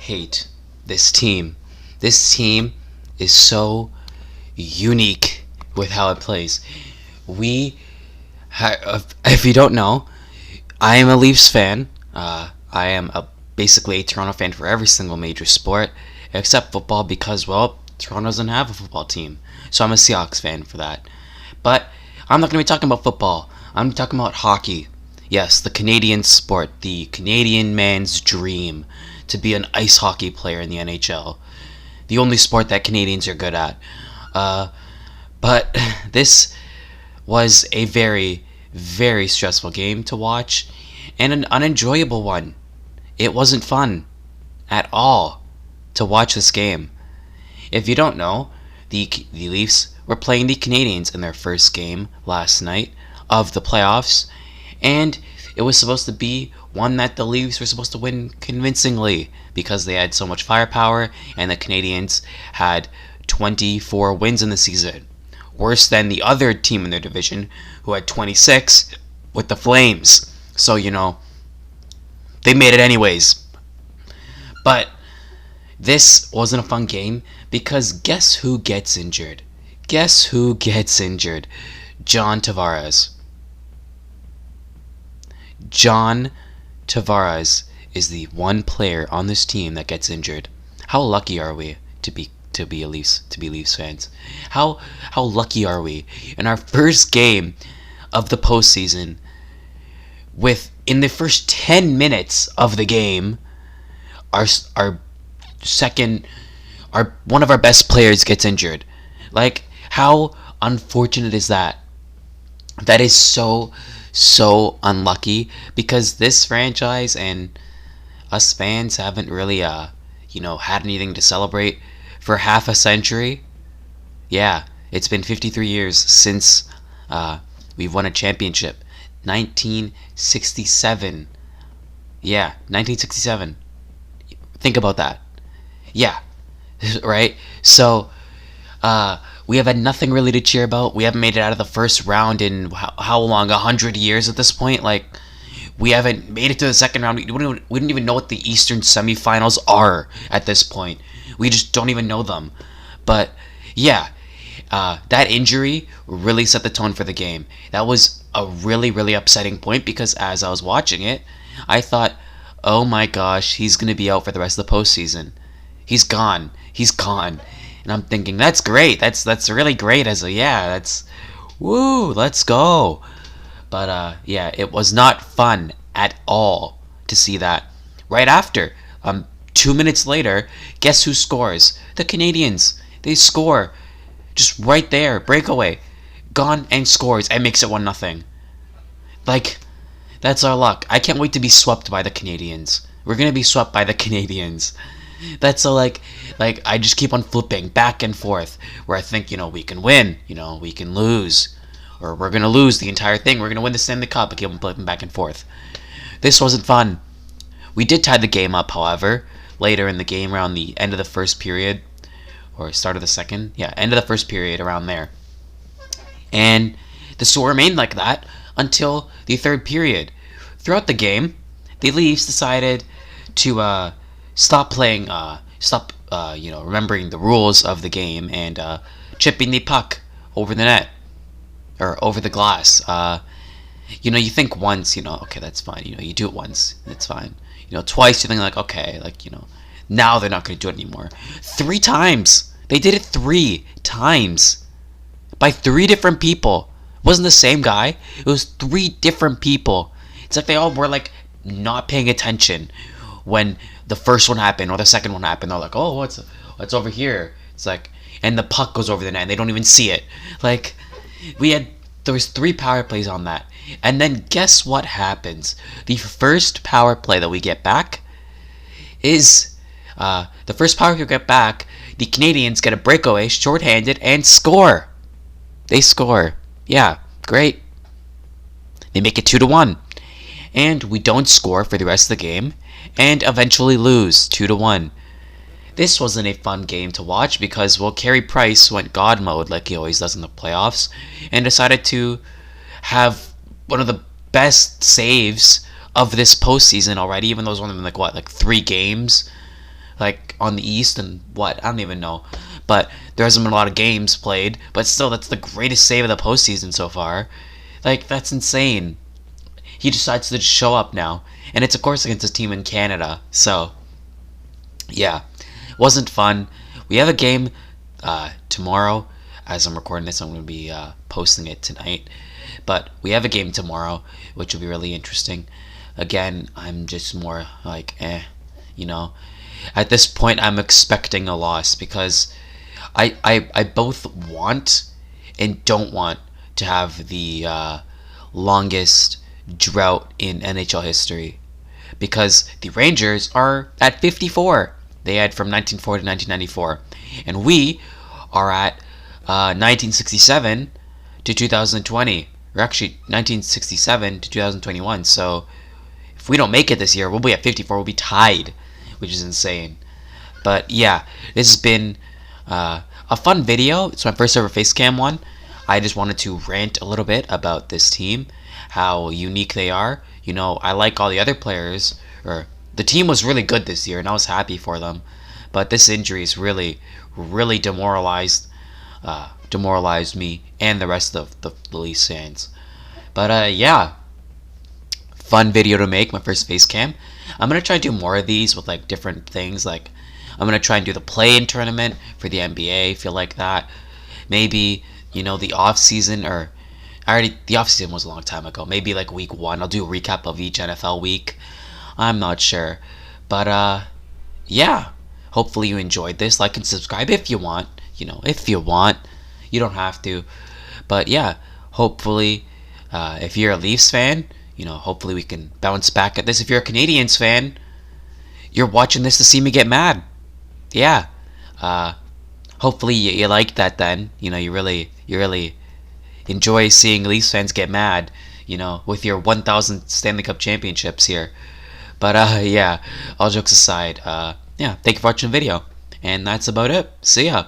hate this team. This team is so unique with how it plays. If you don't know, I am a Leafs fan. I am basically a Toronto fan for every single major sport except football because, well, Toronto doesn't have a football team. So I'm a Seahawks fan for that. But I'm not going to be talking about football. I'm talking about hockey. Yes, the Canadian sport, the Canadian man's dream to be an ice hockey player in the NHL. The only sport that Canadians are good at. But this was a very, very stressful game to watch and an unenjoyable one. It wasn't fun at all to watch this game. If you don't know, the Leafs were playing the Canadiens in their first game last night of the playoffs, and it was supposed to be one that the Leafs were supposed to win convincingly because they had so much firepower and the Canadiens had 24 wins in the season. Worse than the other team in their division who had 26 with the Flames. So, they made it anyways. But this wasn't a fun game because guess who gets injured? Guess who gets injured? John Tavares. John Tavares is the one player on this team that gets injured. How lucky are we to be Leafs fans? How lucky are we in our first game of the postseason in the first 10 minutes of the game our one of our best players gets injured. Like, how unfortunate is that? That is so unlucky because this franchise and us fans haven't really had anything to celebrate for half a century. Yeah, it's been 53 years since we've won a championship. 1967. Yeah, 1967. Think about that. Yeah, right? So, we have had nothing really to cheer about. We haven't made it out of the first round in how long? 100 years at this point? Like, we haven't made it to the second round. We don't even know what the Eastern semifinals are at this point. We just don't even know them. But, yeah, that injury really set the tone for the game. That was a really, really upsetting point because as I was watching it, I thought, oh my gosh, he's going to be out for the rest of the postseason. He's gone. And I'm thinking, that's great. That's really great. Woo, let's go. But, yeah, it was not fun at all to see that. Right after, 2 minutes later, guess who scores? The Canadiens. They score. Just right there, breakaway. Gone and scores and makes it 1-0. Like, that's our luck. I can't wait to be swept by the Canadiens. We're going to be swept by the Canadiens. That's so like I just keep on flipping back and forth where I think, we can win, we can lose, or we're going to lose the entire thing. We're going to win the Stanley Cup. I keep on flipping back and forth. This wasn't fun. We did tie the game up, however, later in the game around the end of the first period or start of the second. Yeah, end of the first period around there. And the score remained like that until the third period. Throughout the game, the Leafs decided to stop remembering the rules of the game and chipping the puck over the net or over the glass. You think once, okay, that's fine. You do it once, it's fine. Twice, you think like, okay, now they're not going to do it anymore. 3 times. They did it 3 times by 3 different people. It wasn't the same guy. It was 3 different people. It's like they all were not paying attention when the first one happened or the second one happened. They're like, oh, what's over here? It's like, and the puck goes over the net and they don't even see it. Like, there was 3 power plays on that. And then guess what happens? The first power play that we get back is the Canadiens get a breakaway, shorthanded, and score. They score. Yeah, great. They make it 2-1. And we don't score for the rest of the game and eventually lose 2-1. This wasn't a fun game to watch because, Carey Price went God mode like he always does in the playoffs and decided to have one of the best saves of this postseason already, even though it was only been 3 games. like on the East and what, I don't even know. But there hasn't been a lot of games played. But still, that's the greatest save of the postseason so far. Like, that's insane. He decides to just show up now, and it's of course against a team in Canada. So yeah, wasn't fun. We have a game tomorrow. As I'm recording this, I'm going to be posting it tonight. But we have a game tomorrow, which will be really interesting. Again, I'm just more like, you know. At this point, I'm expecting a loss because I both want and don't want to have the longest drought in NHL history, because the Rangers are at 54. They had from 1940 to 1994, and we are at 1967 to 2020, or actually 1967 to 2021. So if we don't make it this year, we'll be at 54. We'll be tied, which is insane. But yeah, this has been a fun video. It's my first ever facecam one. I just wanted to rant a little bit about this team, how unique they are. You know, I like all the other players, or the team was really good this year, and I was happy for them. But this injury is really, really demoralized me and the rest of the Leafs fans. But yeah, fun video to make, my first face cam. I'm gonna try to do more of these with like different things. Like I'm gonna try and do the play-in tournament for the NBA. Feel like that. Maybe, you know, the off season, or the off season was a long time ago. Maybe like week 1, I'll do a recap of each NFL week. I'm not sure, but yeah. Hopefully you enjoyed this. Like and subscribe if you want. You know, if you want. You don't have to. But yeah, hopefully, if you're a Leafs fan, you know, hopefully we can bounce back at this. If you're a Canadiens fan, you're watching this to see me get mad. Yeah. Hopefully you like that then. You know, you really enjoy seeing Leafs fans get mad, you know, with your 1,000 Stanley Cup championships here. But yeah, all jokes aside, yeah, thank you for watching the video. And that's about it. See ya.